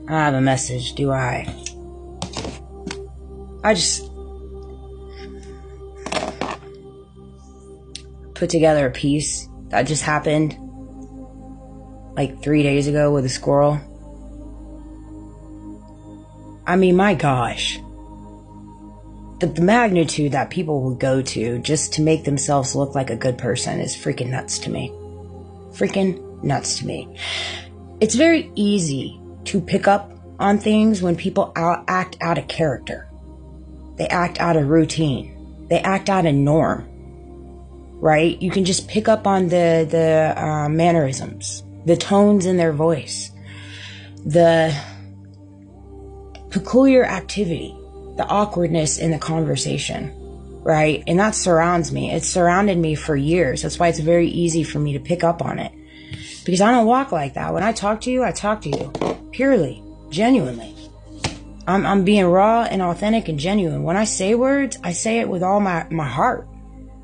I have a message, do I? I just put together a piece that just happened like 3 days ago with a squirrel. I mean, my gosh. The magnitude that people will go to just to make themselves look like a good person is freaking nuts to me. Freaking nuts to me. It's very easy to pick up on things when people act out of character. They act out of routine. They act out of norm. Right? You can just pick up on the mannerisms, the tones in their voice, the peculiar activity, the awkwardness in the conversation, right? And that surrounds me. It's surrounded me for years. That's why it's very easy for me to pick up on it. Because I don't walk like that. When I talk to you, I talk to you purely, genuinely. I'm being raw and authentic and genuine. When I say words, I say it with all my heart.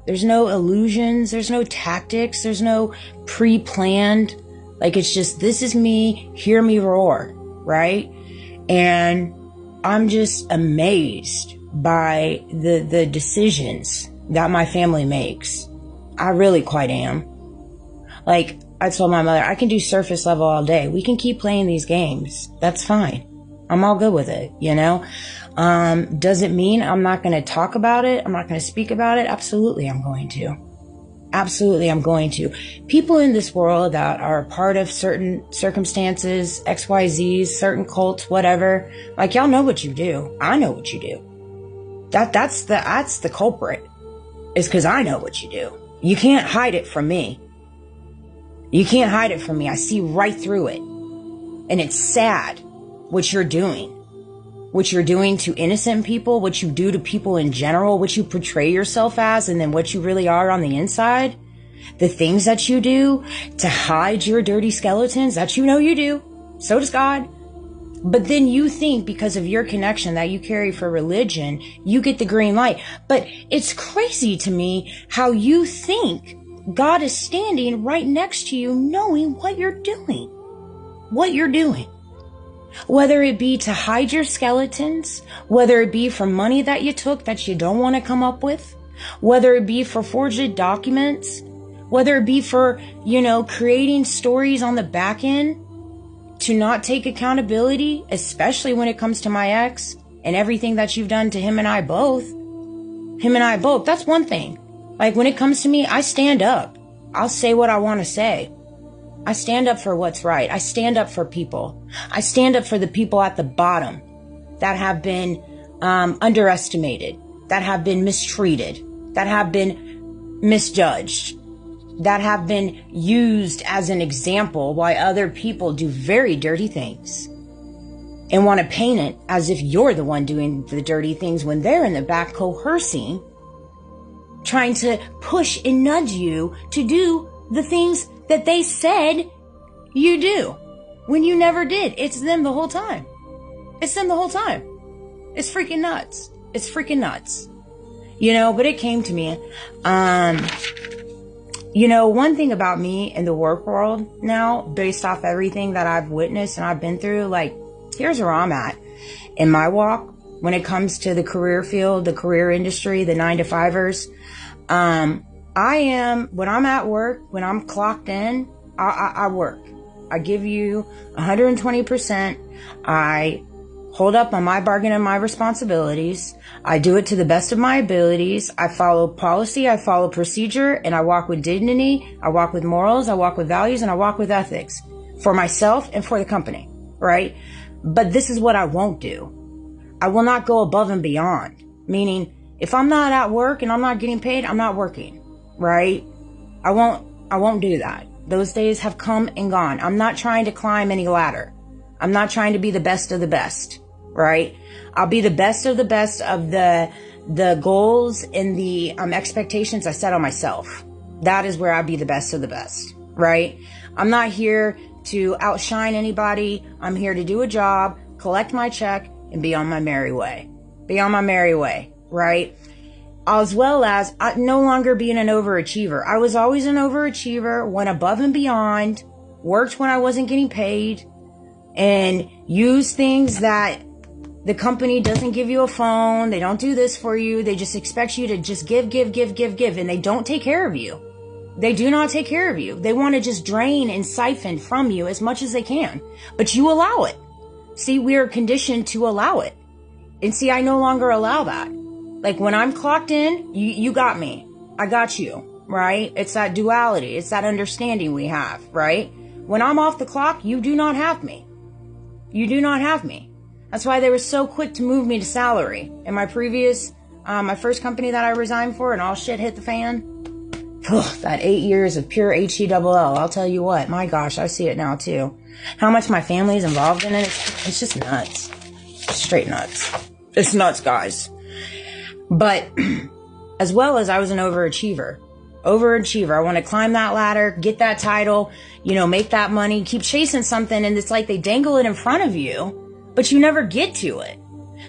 There's no illusions. There's no tactics. There's no pre-planned. Like, it's just, this is me, hear me roar, right? And I'm just amazed by the decisions that my family makes. I really quite am. Like, I told my mother, I can do surface level all day. We can keep playing these games. That's fine. I'm all good with it, you know? Does it mean I'm not going to talk about it? I'm not going to speak about it? Absolutely, I'm going to. Absolutely, I'm going to. People in this world that are a part of certain circumstances, XYZs, certain cults, whatever, like, y'all know what you do. I know what you do. That's the culprit, is because I know what you do. You can't hide it from me. You can't hide it from me. I see right through it. And it's sad what you're doing. What you're doing to innocent people, what you do to people in general, what you portray yourself as, and then what you really are on the inside. The things that you do to hide your dirty skeletons that you know you do. So does God. But then you think because of your connection that you carry for religion, you get the green light. But it's crazy to me how you think God is standing right next to you knowing what you're doing. What you're doing. Whether it be to hide your skeletons, whether it be for money that you took that you don't want to come up with, whether it be for forged documents, whether it be for, creating stories on the back end to not take accountability, especially when it comes to my ex and everything that you've done to him and I both. That's one thing. Like, when it comes to me, I stand up. I'll say what I want to say. I stand up for what's right. I stand up for people. I stand up for the people at the bottom that have been underestimated, that have been mistreated, that have been misjudged, that have been used as an example why other people do very dirty things and want to paint it as if you're the one doing the dirty things when they're in the back coercing, trying to push and nudge you to do the things that they said you do when you never did. It's them the whole time. It's them the whole time. It's freaking nuts. It's freaking nuts. But it came to me. One thing about me in the work world now, based off everything that I've witnessed and I've been through, like, here's where I'm at in my walk when it comes to the career field, the career industry, the 9-to-5ers. I am, when I'm at work, when I'm clocked in, I work. I give you 120%. I hold up on my bargain and my responsibilities. I do it to the best of my abilities. I follow policy. I follow procedure, and I walk with dignity. I walk with morals. I walk with values, and I walk with ethics for myself and for the company, right? But this is what I won't do. I will not go above and beyond, meaning if I'm not at work and I'm not getting paid, I'm not working. Right? I won't do that. Those days have come and gone. I'm not trying to climb any ladder. I'm not trying to be the best of the best. Right? I'll be the best of the goals and the expectations I set on myself. That is where I'll be the best of the best. Right? I'm not here to outshine anybody. I'm here to do a job, collect my check, and be on my merry way. Be on my merry way. Right? As well as no longer being an overachiever. I was always an overachiever, went above and beyond, worked when I wasn't getting paid, and use things that the company doesn't give you a phone. They don't do this for you. They just expect you to just give. And they don't take care of you. They do not take care of you. They want to just drain and siphon from you as much as they can. But you allow it. See, we are conditioned to allow it. And see, I no longer allow that. Like when I'm clocked in, you got me. I got you, right? It's that duality. It's that understanding we have, right? When I'm off the clock, you do not have me. You do not have me. That's why they were so quick to move me to salary. In my previous, my first company that I resigned for and all shit hit the fan. Ugh, that 8 years of pure HELL. I'll tell you what, my gosh, I see it now too. How much my family is involved in it, it's just nuts. Straight nuts. It's nuts, guys. But as well as I was an overachiever. I want to climb that ladder, get that title, make that money, keep chasing something. And it's like they dangle it in front of you, but you never get to it.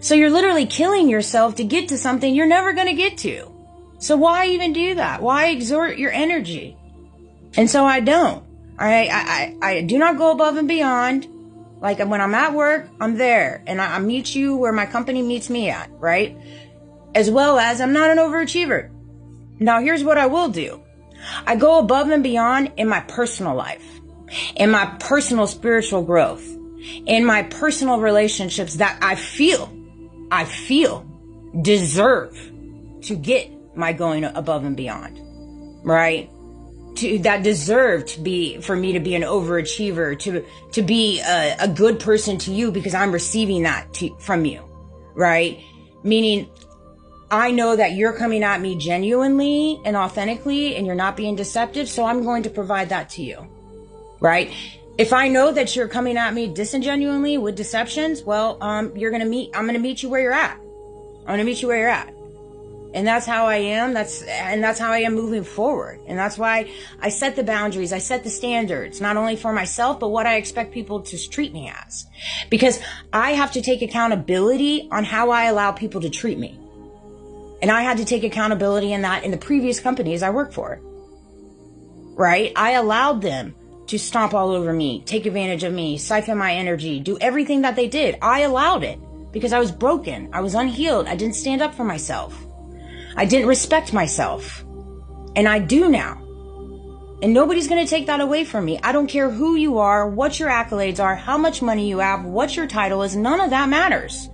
So you're literally killing yourself to get to something you're never going to get to. So why even do that? Why exert your energy? And so I don't. I do not go above and beyond. Like when I'm at work, I'm there. And I meet you where my company meets me at, right? As well as I'm not an overachiever. Now here's what I will do. I go above and beyond in my personal life, in my personal spiritual growth, in my personal relationships that I feel deserve to get my going above and beyond, right? That deserve for me to be an overachiever, to be a good person to you because I'm receiving that from you, right? Meaning I know that you're coming at me genuinely and authentically and you're not being deceptive. So I'm going to provide that to you, right? If I know that you're coming at me disingenuinely with deceptions, well, I'm going to meet you where you're at. I'm going to meet you where you're at. And that's how I am. That's how I am moving forward. And that's why I set the boundaries. I set the standards, not only for myself, but what I expect people to treat me as. Because I have to take accountability on how I allow people to treat me. And I had to take accountability in that in the previous companies I worked for. Right? I allowed them to stomp all over me, take advantage of me, siphon my energy, do everything that they did. I allowed it because I was broken. I was unhealed. I didn't stand up for myself. I didn't respect myself. And I do now. And nobody's going to take that away from me. I don't care who you are, what your accolades are, how much money you have, what your title is. None of that matters.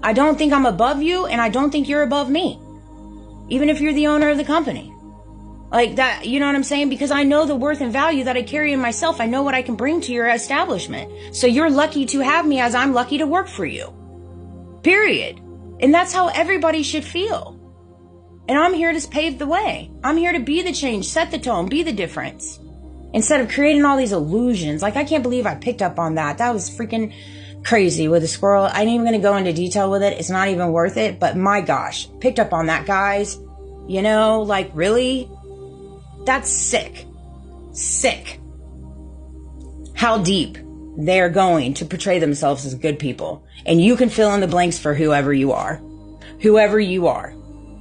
I don't think I'm above you, and I don't think you're above me. Even if you're the owner of the company. Like that, you know what I'm saying? Because I know the worth and value that I carry in myself. I know what I can bring to your establishment. So you're lucky to have me as I'm lucky to work for you. Period. And that's how everybody should feel. And I'm here to pave the way. I'm here to be the change, set the tone, be the difference. Instead of creating all these illusions. Like, I can't believe I picked up on that. That was freaking crazy with the squirrel. I ain't even going to go into detail with it. It's not even worth it. But my gosh, picked up on that, guys. Like, really? That's sick. Sick. How deep they're going to portray themselves as good people. And you can fill in the blanks for whoever you are. Whoever you are.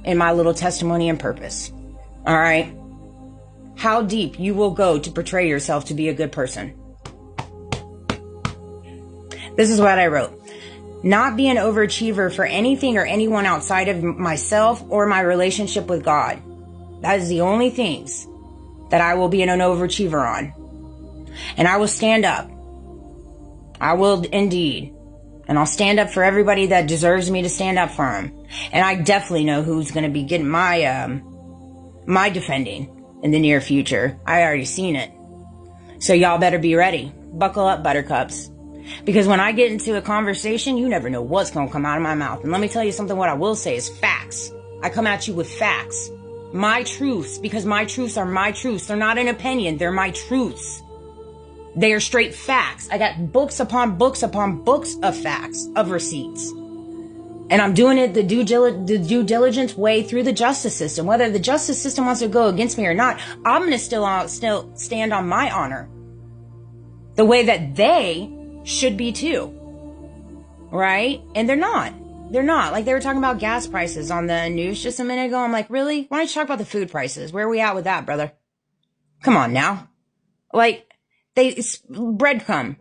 In my little testimony and purpose. All right? How deep you will go to portray yourself to be a good person. This is what I wrote. Not be an overachiever for anything or anyone outside of myself or my relationship with God. That is the only things that I will be an overachiever on. And I will stand up. I will indeed. And I'll stand up for everybody that deserves me to stand up for them. And I definitely know who's going to be getting my defending in the near future. I already seen it. So y'all better be ready. Buckle up, buttercups. Because when I get into a conversation, you never know what's going to come out of my mouth. And let me tell you something, what I will say is facts. I come at you with facts. My truths, because my truths are my truths. They're not an opinion. They're my truths. They are straight facts. I got books upon books upon books of facts, of receipts. And I'm doing it the due diligence way through the justice system. Whether the justice system wants to go against me or not, I'm going to still stand on my honor. The way that they should be too. Right? And they're not. They're not. Like, they were talking about gas prices on the news just a minute ago. I'm like, really? Why don't you talk about the food prices? Where are we at with that, brother? Come on now. Like, breadcrumb.